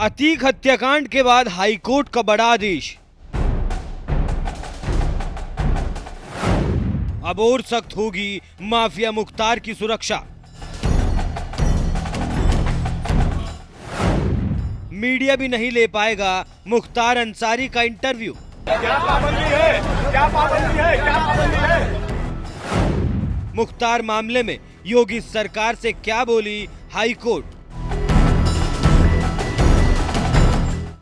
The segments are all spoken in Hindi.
अतीक हत्याकांड के बाद हाईकोर्ट का बड़ा आदेश। अब और सख्त होगी माफिया मुख्तार की सुरक्षा। मीडिया भी नहीं ले पाएगा मुख्तार अंसारी का इंटरव्यू। क्या पाबंदी है? क्या पाबंदी है? क्या पाबंदी है? मुख्तार मामले में योगी सरकार से क्या बोली हाईकोर्ट।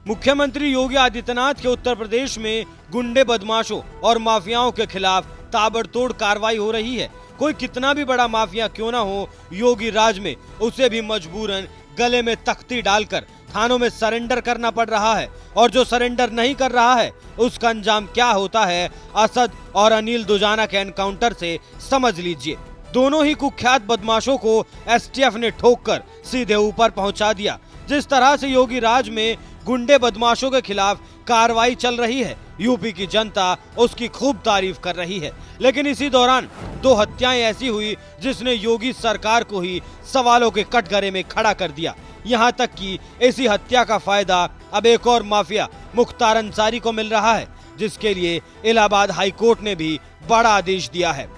मुख्यमंत्री योगी आदित्यनाथ के उत्तर प्रदेश में गुंडे बदमाशों और माफियाओं के खिलाफ ताबड़तोड़ कार्रवाई हो रही है। कोई कितना भी बड़ा माफिया क्यों ना हो, योगी राज में उसे भी मजबूरन गले में तख्ती डालकर थानों में सरेंडर करना पड़ रहा है। और जो सरेंडर नहीं कर रहा है उसका अंजाम क्या होता है, असद और अनिल दुजाना के एनकाउंटर से समझ लीजिए। दोनों ही कुख्यात बदमाशों को एसटीएफ ने ठोककर सीधे ऊपर पहुंचा दिया। जिस तरह से योगी राज में गुंडे बदमाशों के खिलाफ कार्रवाई चल रही है, यूपी की जनता उसकी खूब तारीफ कर रही है। लेकिन इसी दौरान दो हत्याएं ऐसी हुई जिसने योगी सरकार को ही सवालों के कटघरे में खड़ा कर दिया। यहाँ तक कि इसी हत्या का फायदा अब एक और माफिया मुख्तार अंसारी को मिल रहा है, जिसके लिए इलाहाबाद हाईकोर्ट ने भी बड़ा आदेश दिया है।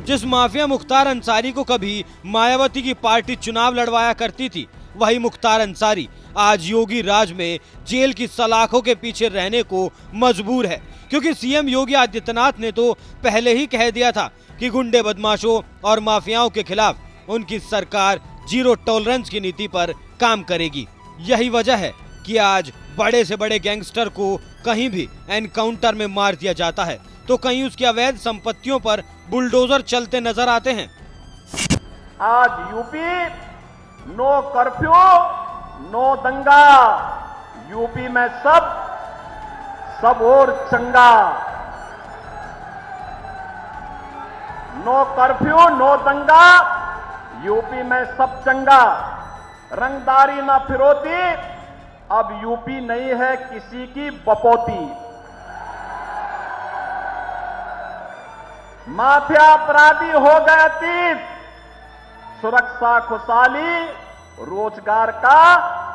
जिस माफिया मुख्तार अंसारी को कभी मायावती की पार्टी चुनाव लड़वाया करती थी, वही मुख्तार अंसारी आज योगी राज में जेल की सलाखों के पीछे रहने को मजबूर है। क्योंकि सीएम योगी आदित्यनाथ ने तो पहले ही कह दिया था कि गुंडे बदमाशों और माफियाओं के खिलाफ उनकी सरकार जीरो टॉलरेंस की नीति पर काम करेगी। यही वजह है कि आज बड़े से बड़े गैंगस्टर को कहीं भी एनकाउंटर में मार दिया जाता है तो कहीं उसकी अवैध संपत्तियों पर बुलडोजर चलते नजर आते हैं। आज यूपी नो कर्फ्यू, नो दंगा। यूपी में सब और चंगा। नो कर्फ्यू, नो दंगा। यूपी में सब चंगा। रंगदारी ना फिरौती। अब यूपी नहीं है किसी की बपौती। माफिया अपराधी हो गए अतीत। सुरक्षा खुशहाली रोजगार का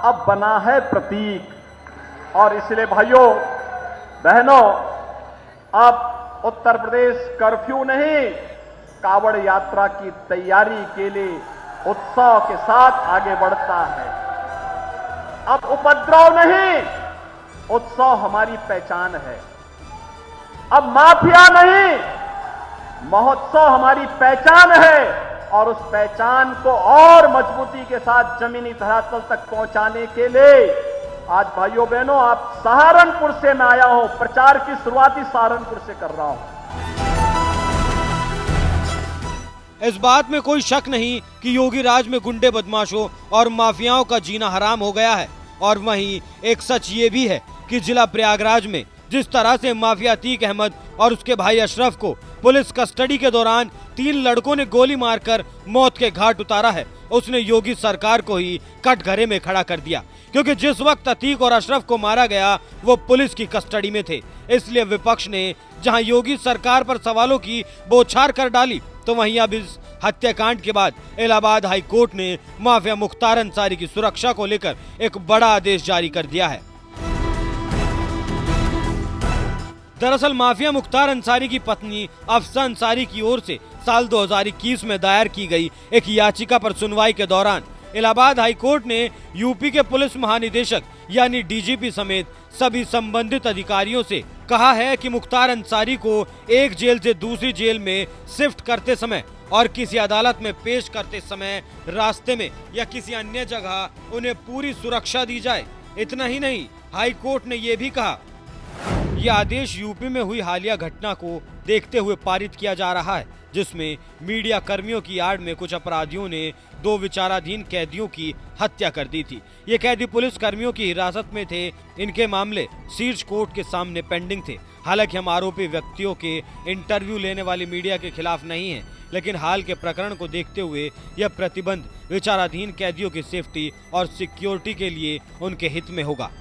अब बना है प्रतीक। और इसलिए भाइयों बहनों, अब उत्तर प्रदेश कर्फ्यू नहीं, कावड़ यात्रा की तैयारी के लिए उत्साह के साथ आगे बढ़ता है। अब उपद्रव नहीं, उत्साह हमारी पहचान है। अब माफिया नहीं, महोत्सव हमारी पहचान है। और उस पहचान को और मजबूती के साथ जमीनी धरातल तक पहुंचाने के लिए आज भाइयों बहनों, आप सहारनपुर से मैं आया हूं। प्रचार की शुरुआत ही सहारनपुर से कर रहा हूं। इस बात में कोई शक नहीं कि योगी राज में गुंडे बदमाशों और माफियाओं का जीना हराम हो गया है। और वहीं एक सच ये भी है कि जिला प्रयागराज में जिस तरह से माफिया अतीक अहमद और उसके भाई अशरफ को पुलिस कस्टडी के दौरान 3 लड़कों ने गोली मारकर मौत के घाट उतारा है, उसने योगी सरकार को ही कटघरे में खड़ा कर दिया। क्योंकि जिस वक्त अतीक और अशरफ को मारा गया वो पुलिस की कस्टडी में थे। इसलिए विपक्ष ने जहां योगी सरकार पर सवालों की बौछार कर डाली, तो वहीं अब इस हत्याकांड के बाद इलाहाबाद हाईकोर्ट ने माफिया मुख्तार अंसारी की सुरक्षा को लेकर एक बड़ा आदेश जारी कर दिया है। दरअसल माफिया मुख्तार अंसारी की पत्नी अफसा अंसारी की ओर से साल 2021 में दायर की गई एक याचिका पर सुनवाई के दौरान इलाहाबाद हाईकोर्ट ने यूपी के पुलिस महानिदेशक यानी डीजीपी समेत सभी संबंधित अधिकारियों से कहा है कि मुख्तार अंसारी को एक जेल से दूसरी जेल में शिफ्ट करते समय और किसी अदालत में पेश करते समय रास्ते में या किसी अन्य जगह उन्हें पूरी सुरक्षा दी जाए। इतना ही नहीं, हाईकोर्ट ने यह भी कहा यह आदेश यूपी में हुई हालिया घटना को देखते हुए पारित किया जा रहा है, जिसमें मीडिया कर्मियों की आड़ में कुछ अपराधियों ने 2 विचाराधीन कैदियों की हत्या कर दी थी। ये कैदी पुलिस कर्मियों की हिरासत में थे। इनके मामले शीर्ष कोर्ट के सामने पेंडिंग थे। हालांकि हम आरोपी व्यक्तियों के इंटरव्यू लेने वाली मीडिया के खिलाफ नहीं हैं, लेकिन हाल के प्रकरण को देखते हुए यह प्रतिबंध विचाराधीन कैदियों की सेफ्टी और सिक्योरिटी के लिए उनके हित में होगा।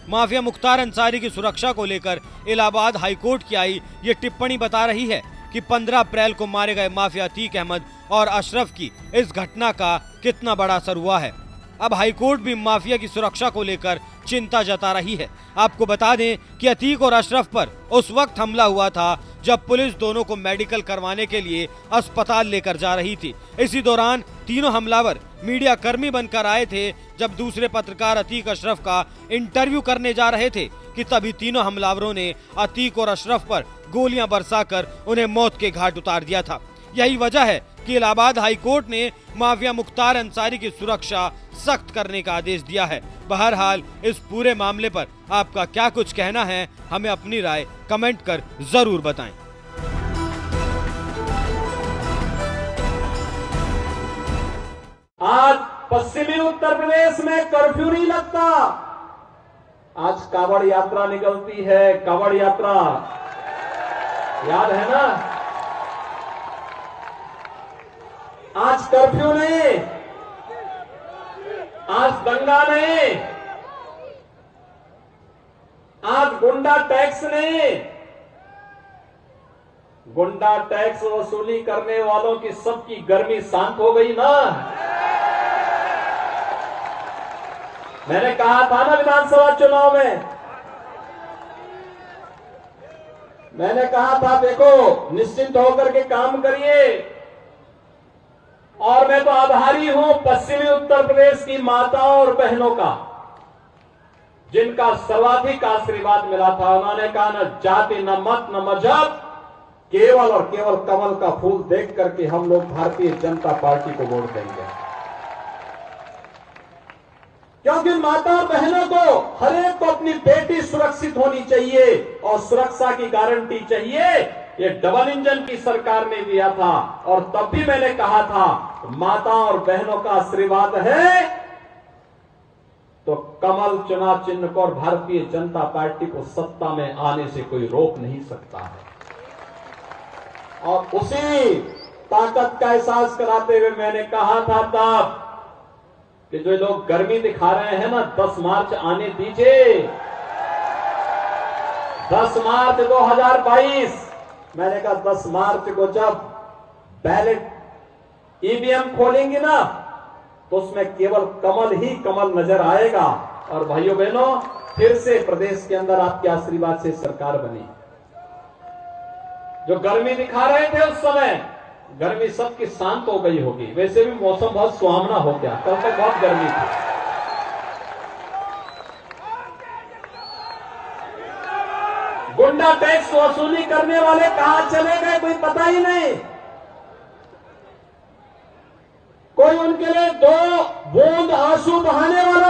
माफिया मुख्तार अंसारी की सुरक्षा को लेकर इलाहाबाद हाईकोर्ट की आई ये टिप्पणी बता रही है कि 15 अप्रैल को मारे गए माफिया अतीक अहमद और अशरफ की इस घटना का कितना बड़ा असर हुआ है। अब हाईकोर्ट भी माफिया की सुरक्षा को लेकर चिंता जता रही है। आपको बता दें कि अतीक और अशरफ पर उस वक्त हमला हुआ था जब पुलिस दोनों को मेडिकल करवाने के लिए अस्पताल लेकर जा रही थी। इसी दौरान तीनों हमलावर मीडिया कर्मी बनकर आए थे। जब दूसरे पत्रकार अतीक अशरफ का इंटरव्यू करने जा रहे थे कि तभी तीनों हमलावरों ने अतीक और अशरफ पर गोलियां बरसाकर उन्हें मौत के घाट उतार दिया था। यही वजह है कि इलाहाबाद हाई कोर्ट ने माफिया मुख्तार अंसारी की सुरक्षा सख्त करने का आदेश दिया है। बहरहाल इस पूरे मामले पर आपका क्या कुछ कहना है, हमें अपनी राय कमेंट कर जरूर बताएं। आज पश्चिमी उत्तर प्रदेश में कर्फ्यू नहीं लगता। आज कावड़ यात्रा निकलती है, कावड़ यात्रा याद है ना। आज कर्फ्यू नहीं, आज दंगा नहीं, आज गुंडा टैक्स नहीं। गुंडा टैक्स वसूली करने वालों की सबकी गर्मी शांत हो गई ना। मैंने कहा था ना विधानसभा चुनाव में, मैंने कहा था देखो निश्चिंत होकर के काम करिए। और मैं तो आभारी हूं पश्चिमी उत्तर प्रदेश की माताओं और बहनों का, जिनका सर्वाधिक आशीर्वाद मिला था। उन्होंने कहा न जाति, न मत, न मजहब, केवल और केवल कमल का फूल देख करके हम लोग भारतीय जनता पार्टी को वोट देंगे। क्योंकि माता और बहनों को, हर एक को अपनी बेटी सुरक्षित होनी चाहिए और सुरक्षा की गारंटी चाहिए। ये डबल इंजन की सरकार ने दिया था और तब भी मैंने कहा था माता और बहनों का आशीर्वाद है तो कमल चुनाव चिन्ह को और भारतीय जनता पार्टी को सत्ता में आने से कोई रोक नहीं सकता है। और उसी ताकत का एहसास कराते हुए मैंने कहा था तब कि जो लोग गर्मी दिखा रहे हैं ना, 10 मार्च आने दीजिए। 10 मार्च 2022, मैंने कहा 10 मार्च को जब बैलेट ईवीएम खोलेंगे ना तो उसमें केवल कमल ही कमल नजर आएगा। और भाइयों बहनों, फिर से प्रदेश के अंदर आपके आशीर्वाद से सरकार बनी। जो गर्मी दिखा रहे थे उस समय, गर्मी सबकी शांत हो गई होगी। वैसे भी मौसम बहुत सुहावना हो गया, कल तक बहुत गर्मी थी। गुंडा टैक्स वसूली करने वाले कहां चले गए कोई पता ही नहीं। कोई उनके लिए 2 बूंद आंसू बहाने वाला